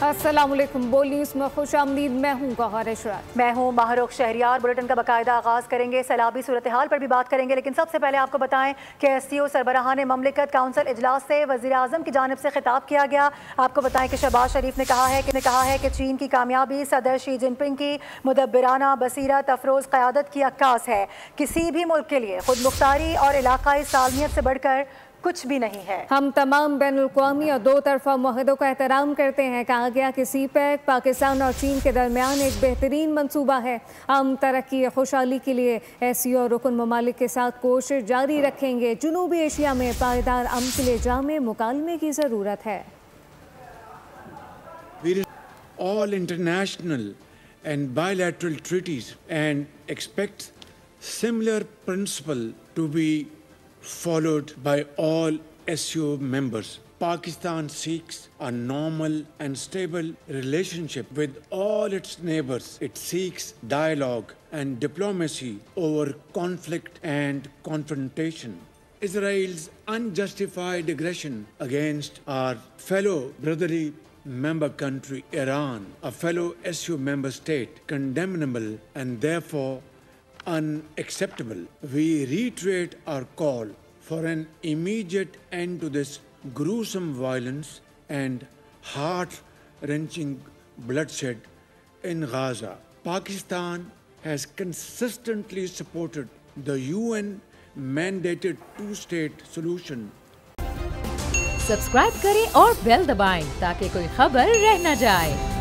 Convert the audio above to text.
السلام علیکم، بول نیوز میں خوش آمدید۔ میں ہوں گوہر اشرت۔ میں ہوں ماہرخ شہریار۔ بلیٹن کا باقاعدہ آغاز کریں گے، سیلابی صورتحال پر بھی بات کریں گے، لیکن سب سے پہلے آپ کو بتائیں کہ ایس سی او سربراہان مملکت کونسل اجلاس سے وزیر اعظم کی جانب سے خطاب کیا گیا۔ آپ کو بتائیں کہ شہباز شریف نے کہا ہے کہ چین کی کامیابی صدر شی جن پنگ کی مدبرانہ بصیرت افروز قیادت کی عکاس ہے۔ کسی بھی ملک کے لیے خود مختاری اور علاقائی سالمیت سے بڑھ کر کچھ بھی نہیں ہے۔ ہم تمام بین الاقوامی اور دو طرفہ معاہدوں کا احترام کرتے ہیں۔ کہا گیا کہ سی پیک پاکستان اور چین کے درمیان ایک بہترین منصوبہ ہے۔ ہم ترقی خوشحالی کے لیے ایس سی او رکن ممالک کے ساتھ کوشش جاری رکھیں گے۔ جنوبی ایشیا میں پائیدار امن کے لیے جامع مکالمے کی ضرورت ہے۔ All international and bilateral treaties and expect similar principle to be followed by all SCO members. Pakistan seeks a normal and stable relationship with all its neighbors. It seeks dialogue and diplomacy over conflict and confrontation. Israel's unjustified aggression against our fellow brotherly member country Iran, a fellow SCO member state, condemnable and therefore unacceptable. We reiterate our call for an immediate end to this gruesome violence and heart-wrenching bloodshed in Gaza. Pakistan has consistently supported the UN-mandated two-state solution. Subscribe کریں اور بیل دبائیں تاکہ کوئی خبر رہ نہ جائے۔